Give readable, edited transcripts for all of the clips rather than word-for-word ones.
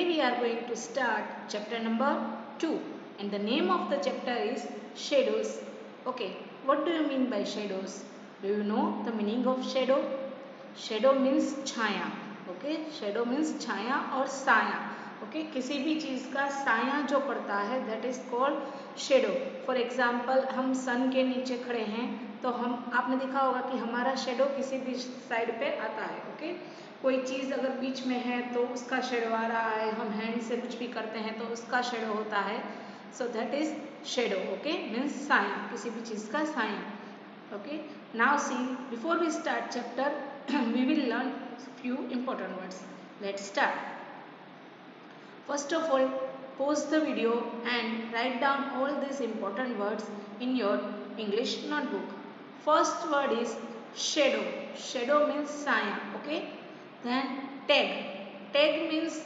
today we are going to start chapter number 2 and the name of the chapter is shadows. Okay, what do you mean by shadows? Do you know the meaning of shadow? Shadow means Chhaya. Okay, shadow means छाया और साया. Okay, किसी भी चीज़ का साया जो पड़ता है that is called shadow. For example, हम sun के नीचे खड़े हैं तो हम आपने देखा होगा कि हमारा शेडो किसी भी साइड पे आता है. ओके, कोई चीज़ अगर बीच में है तो उसका शेडो आ रहा है, हम हैंड से कुछ भी करते हैं तो उसका शेडो होता है. So that is shadow. Okay, means साया, किसी भी चीज़ का साया. Okay, now see before we start chapter we will learn few important words. Let's start. First of all, pause the video and write down all these important words in your English notebook. First word is shadow. Shadow means साया. Okay. Then tag. Tag means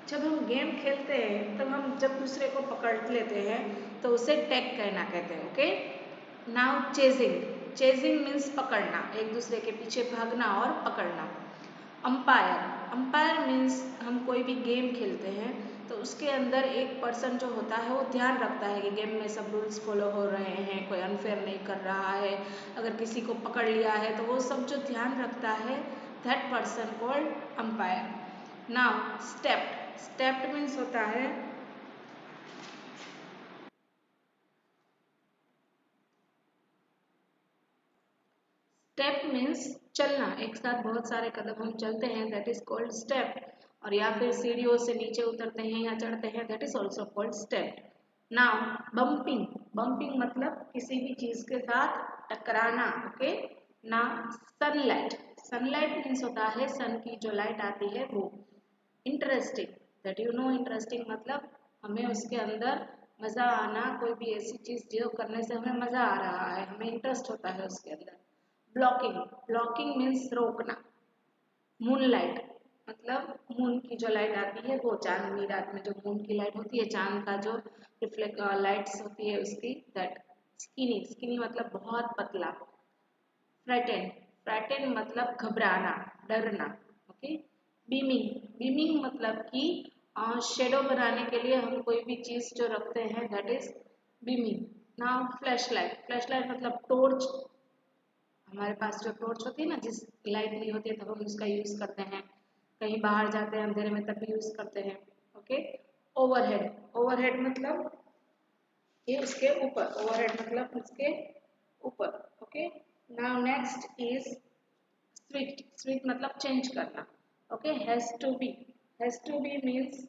जब हम game खेलते हैं तब हम जब दूसरे को पकड़ लेते हैं तो उसे टैग कहना कहते हैं. Okay. Now chasing. Chasing means पकड़ना, एक दूसरे के पीछे भागना और पकड़ना. अंपायर. अंपायर मीन्स हम कोई भी गेम खेलते हैं तो उसके अंदर एक पर्सन जो होता है वो ध्यान रखता है कि गेम में सब रूल्स फॉलो हो रहे हैं, कोई अनफेयर नहीं कर रहा है, अगर किसी को पकड़ लिया है तो वो सब जो ध्यान रखता है that person called umpire. Now stepped. Stepped means होता है स्टेप मीन्स चलना, एक साथ बहुत सारे कदम हम चलते हैं दैट इज कॉल्ड स्टेप. और या फिर सीढ़ियों से नीचे उतरते हैं या चढ़ते हैं that is also called step. Now bumping. Bumping मतलब किसी भी चीज के साथ टकराना. Okay. Now sunlight. Sunlight means होता है सन की जो लाइट आती है वो. Interesting. That you know interesting मतलब हमें उसके अंदर मजा आना, कोई भी ऐसी चीज जो करने से हमें मजा आ रहा है, हमें इंटरेस्ट होता है उसके अंदर. ब्लॉकिंग. ब्लॉकिंग मीन्स रोकना. मूनलाइट मतलब मून की जो लाइट आती है वो, चांदनी रात में जो मून की लाइट होती है, चांद का जो रिफ्लेक्ट लाइट्स होती है उसकी, दैट. स्किनी. स्किनी मतलब बहुत पतला. फ्रैटेन. फ्रैटेन मतलब घबराना, डरना. ओके. बीमिंग. बीमिंग मतलब कि शेडो बनाने के लिए हम कोई भी चीज जो रखते हैं that is beaming. Now flash light. Flash light मतलब टॉर्च. हमारे पास जो टॉर्च होती है ना, जिस लाइट नहीं होती है तब हम उसका यूज करते हैं, कहीं बाहर जाते हैं अंधेरे में तब भी यूज करते हैं. ओके. ओवरहेड. ओवरहेड मतलब ये उसके ऊपर. ओवरहेड मतलब उसके ऊपर. Okay. Now next is switch. Switch मतलब चेंज करना. Okay. Has to be. Has to be means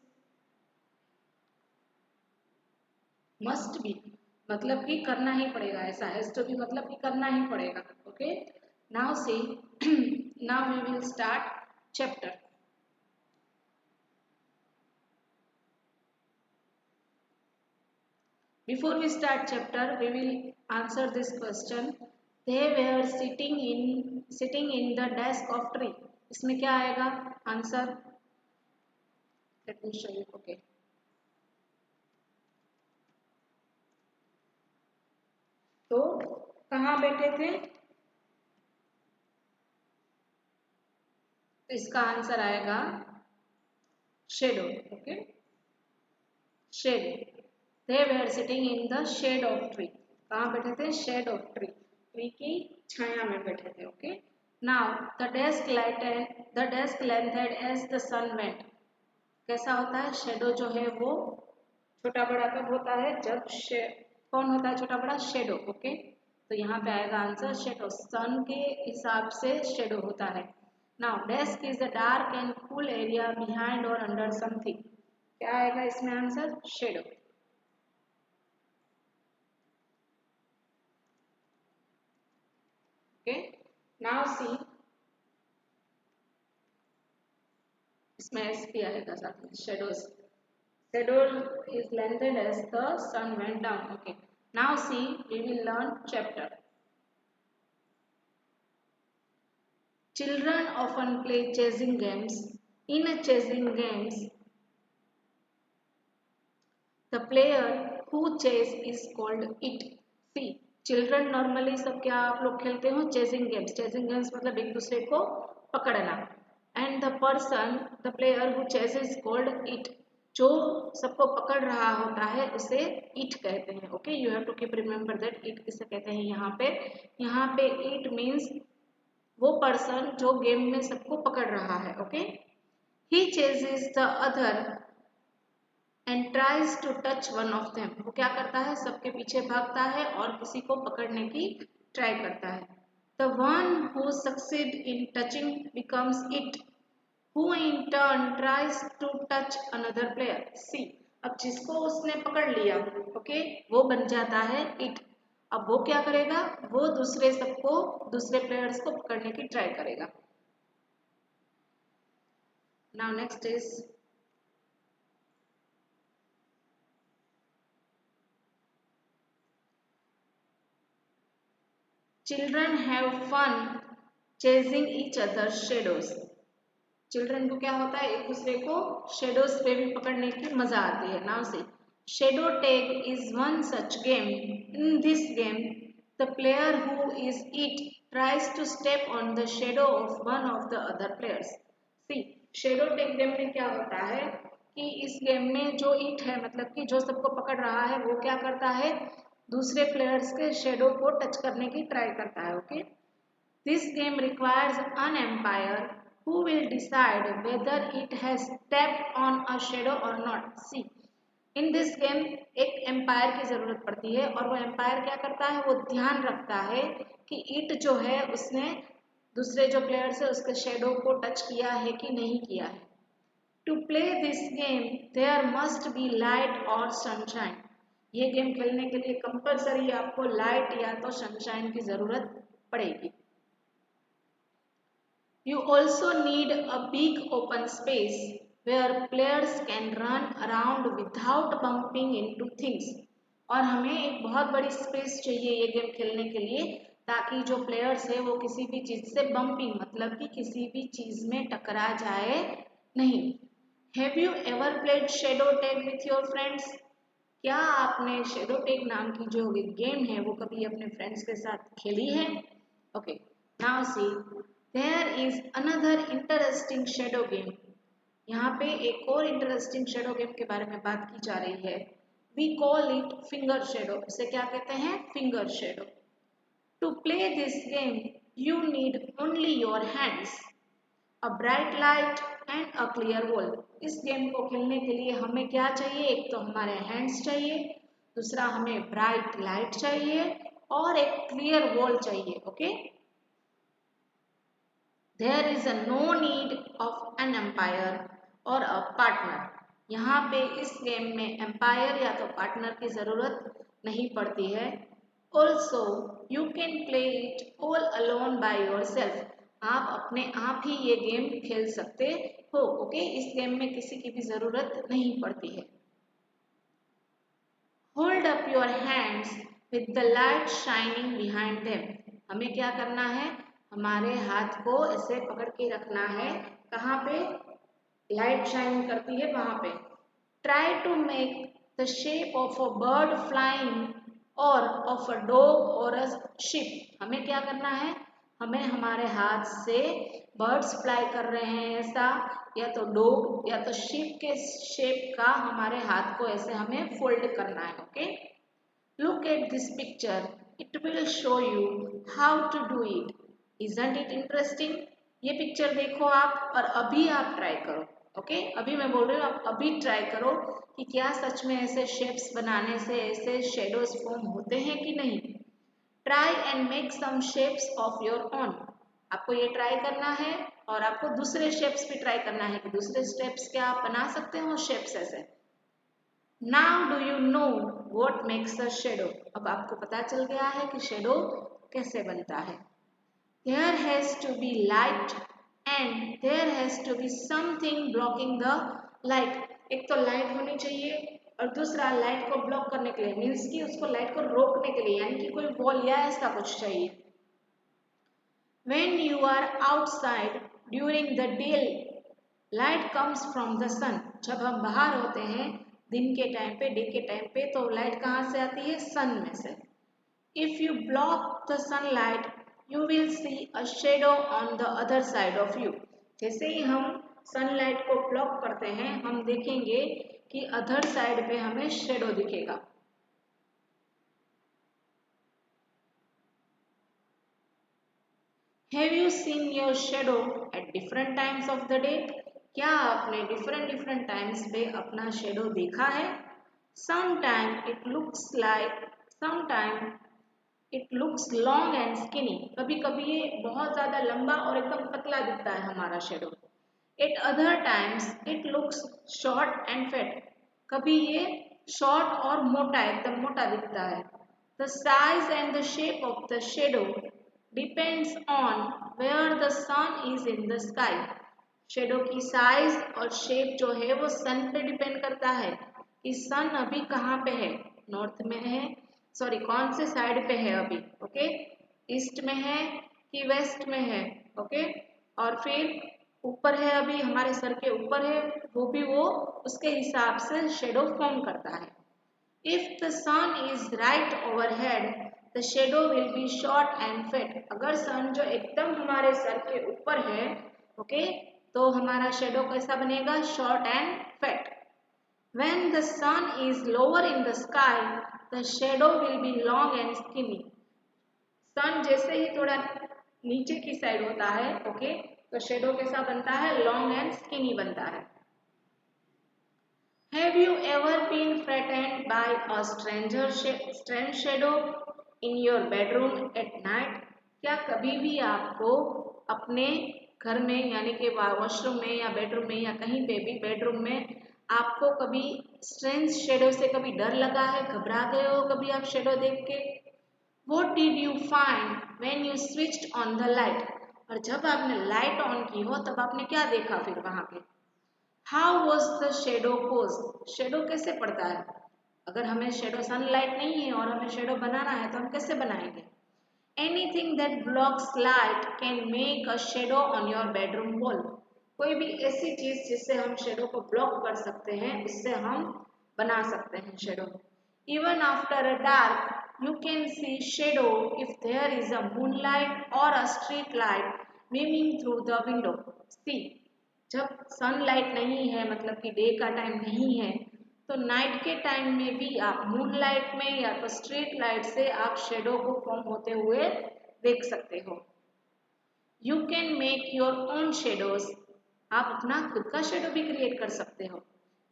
must be मतलब कि करना ही पड़ेगा, ऐसा. हैज टू बी मतलब कि करना ही पड़ेगा. Okay. Now see now we will start chapter. Before we start chapter, we will answer this question. They were sitting in the desk of tree. इसमें क्या आएगा answer? Let me show you. Okay. तो कहाँ बैठे थे? तो इसका answer आएगा shadow. Okay. Shade. They were sitting in the shade of tree. कहाँ बैठे थे? Shade of tree. ट्री की छाया में बैठे थे. Okay. Now the desk lengthened as the sun went. कैसा होता है? शेडो जो है वो छोटा बड़ा कब होता है? जब कौन होता है छोटा बड़ा? शेडो. ओके. तो यहाँ पे आएगा आंसर शेडो. सन के हिसाब से शेडो होता है. Now desk is a dark and cool area behind or under something. क्या आएगा इसमें answer? Shadow. Okay. Now see, इसमें एस भी आएगा साथ में. Shadows. Shadow is lengthened as the sun went down. Okay. Now see, we will learn chapter. Children often play chasing games. In a chasing games, the player who chase is called it. See, children normally सब क्या आप लोग खेलते हो? Chasing games. Chasing games मतलब एक दूसरे को पकड़ना. And the person, the player who chases is called it. जो सबको पकड़ रहा होता है उसे इट कहते हैं। Okay, you have to keep remember that it किसे कहते हैं। यहाँ पे इट मीन्स वो पर्सन जो गेम में सबको पकड़ रहा है। Okay, he chases the other and tries to touch one of them. वो क्या करता है, सबके पीछे भागता है और किसी को पकड़ने की ट्राई करता है। The one who succeed in touching becomes it, who in turn tries to touch another player. See, अब जिसको उसने पकड़ लिया, ओके, वो बन जाता है इट। अब वो क्या करेगा, वो दूसरे प्लेयर्स को पकड़ने की ट्राई करेगा। Now next is children have fun chasing each other shadows. Children को क्या होता है, एक दूसरे को शेडोज पे भी पकड़ने की मजा आती है। Now say shadow tag is one such game. In this game the player who is it tries to step on the shadow of one of the other players. See, shadow tag game में क्या होता है कि इस game में जो it है, मतलब कि जो सबको पकड़ रहा है, वो क्या करता है, दूसरे प्लेयर्स के शेडो को टच करने की ट्राई करता है। Okay, this game requires an umpire who will decide whether it has stepped on a shadow or not. See, in this game एक एम्पायर की जरूरत पड़ती है और वो एम्पायर क्या करता है, वो ध्यान रखता है कि इट जो है उसने दूसरे जो प्लेयर्स है उसके शेडो को टच किया है कि नहीं किया है। To play this game there must be light और सनशाइन। ये गेम खेलने के लिए कंपलसरी आपको लाइट या तो सनशाइन की जरूरत पड़ेगी। You also need a big open space where players can run around without bumping into things. और हमें एक बहुत बड़ी स्पेस चाहिए ये गेम खेलने के लिए, ताकि जो प्लेयर्स है वो किसी भी चीज से बम्पिंग, मतलब कि किसी भी चीज में टकरा जाए नहीं। Have you ever played shadow tag with your friends? क्या आपने शेडो टैग नाम की जो गेम है वो कभी अपने फ्रेंड्स के साथ खेली है? Okay, now see there is another interesting shadow game. यहाँ पे एक और इंटरेस्टिंग शेडो गेम के बारे में बात की जा रही है। We call it finger shadow. इसे क्या कहते हैं, finger shadow. To play this game you need only your hands, a bright light and a clear wall. इस गेम को खेलने के लिए हमें क्या चाहिए, एक तो हमारे हैंड्स चाहिए, दूसरा हमें ब्राइट लाइट चाहिए और एक क्लियर वॉल चाहिए। Okay, there is a no need of an umpire और अ पार्टनर। यहाँ पे इस गेम में एम्पायर या तो पार्टनर की जरूरत नहीं पड़ती है। Also you can play it all alone by your self. आप अपने आप ही ये गेम खेल सकते हो। ओके, इस गेम में किसी की भी जरूरत नहीं पड़ती है। Hold up your hands with the light shining behind them. हमें क्या करना है, हमारे हाथ को ऐसे पकड़ के रखना है, कहाँ पे, लाइट शाइन करती है वहां पे। Try to make the shape of a bird flying और ऑफ अ डॉग और अ शिप। हमें क्या करना है, हमें हमारे हाथ से बर्ड्स फ्लाई कर रहे हैं ऐसा, या तो डॉग या तो शिप के शेप का हमारे हाथ को ऐसे हमें फोल्ड करना है। Okay, look at this picture, it will show you how to do it. Isn't it interesting? ये पिक्चर देखो आप और अभी आप ट्राई करो। ओके, अभी मैं बोल रही हूँ, आप अभी ट्राई करो कि क्या सच में ऐसे शेप्स बनाने से ऐसे शेडोज फॉर्म होते हैं कि नहीं। Try and make some shapes of your own. आपको ये ट्राई करना है और आपको दूसरे शेप्स भी ट्राई करना है कि दूसरे स्टेप्स क्या आप बना सकते हो शेप्स ऐसे। Now do you know what makes a shadow. अब आपको पता चल गया है कि शेडो कैसे बनता है। There has to be light and there has to be something blocking the light. एक तो लाइट होनी चाहिए और दूसरा लाइट को ब्लॉक करने के लिए, मीन्स कि उसको लाइट को रोकने के लिए, यानी कि कोई वॉल या ऐसा कुछ चाहिए। When you are outside during the day, light comes from the sun. जब हम बाहर होते हैं दिन के टाइम पे, डे के टाइम पे, तो लाइट कहाँ से आती है, सन में से। If you block the sunlight, you will see a shadow on the other side of you. जैसे ही हम सनलाइट को ब्लॉक करते हैं, हम देखेंगे कि अदर साइड पे हमें शेडो दिखेगा। Have you seen your shadow at different times of the day? क्या आपने different times पे अपना शेडो देखा है? Sometime it looks long and skinny. कभी कभी ये बहुत ज़्यादा लंबा और एकदम पतला दिखता है हमारा shadow. At other times it looks short and fat. कभी ये short और मोटा एकदम मोटा दिखता है। The size and the shape of the shadow depends on where the sun is in the sky. Shadow की साइज और शेप जो है वो सन पे डिपेंड करता है कि सन अभी कहाँ पे है, नॉर्थ में है, सॉरी कौन से साइड पे है अभी, ओके, ईस्ट में है कि वेस्ट में है, ओके, और फिर ऊपर है अभी हमारे सर के ऊपर है, वो उसके हिसाब से शेडो फॉर्म करता है। If the sun is right overhead, the shadow will be short and fat. अगर सन जो एकदम हमारे सर के ऊपर है, ओके, तो हमारा शेडो कैसा बनेगा, short and fat. When the sun is lower in the sky, the shadow will be long and skinny. सन जैसे ही थोड़ा नीचे की साइड होता है, ओके, तो शेडो कैसा बनता है, लॉन्ग एंड स्किनी बनता है। Have you ever been frightened by a strange shadow in your bedroom at night? क्या कभी भी आपको अपने घर में यानी कि वॉशरूम में या बेडरूम में या कहीं पे भी बेडरूम में आपको कभी स्ट्रेंज शेडो से कभी डर लगा है, घबरा गए हो कभी आप शेडो देख के? What did you find when you switched on the light? और जब आपने लाइट ऑन की हो तब आपने क्या देखा फिर वहां पे? How was the shadow posed? Shadow कैसे पड़ता है? अगर हमें शेडो सनलाइट नहीं है और हमें शेडो बनाना है तो हम कैसे बनाएंगे? Anything that blocks light can make a shadow on your bedroom wall. कोई भी ऐसी चीज जिससे हम शेडो को ब्लॉक कर सकते हैं, उससे हम बना सकते हैं shadow. Even after a dark, you can see shadow if there is a moonlight or a street light beaming through the window. See, जब सनलाइट नहीं है मतलब कि डे का टाइम नहीं है, तो नाइट के टाइम में भी आप मून लाइट में या तो स्ट्रीट लाइट से आप शेडो को फॉर्म होते हुए देख सकते हो। You can make your own shadows, आप अपना खुद का शेडो भी क्रिएट कर सकते हो।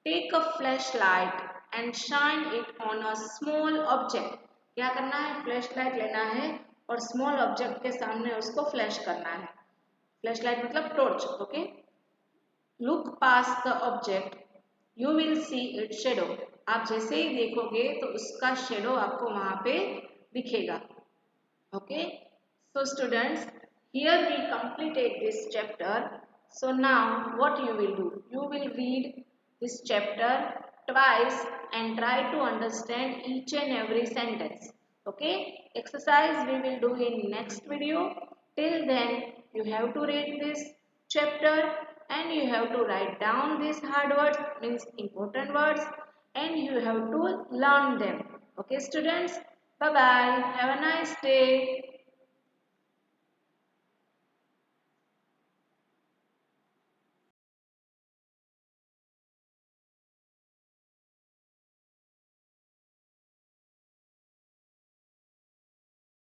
Take a flashlight and shine it on a small object. क्या करना है, फ्लैश लाइट लेना है और स्मॉल ऑब्जेक्ट के सामने उसको फ्लैश करना है। फ्लैश लाइट मतलब torch, okay. Look past the object, you will see it shadow. आप जैसे ही देखोगे तो उसका शेडो आपको वहां पे दिखेगा, okay. So students, here we completed this chapter. So now what you will do, you will read this chapter twice and try to understand each and every sentence, okay. Exercise we will do in next video. Till then you have to read this chapter and you have to write down these hard words, means important words, and you have to learn them, okay students. Bye bye, have a nice day.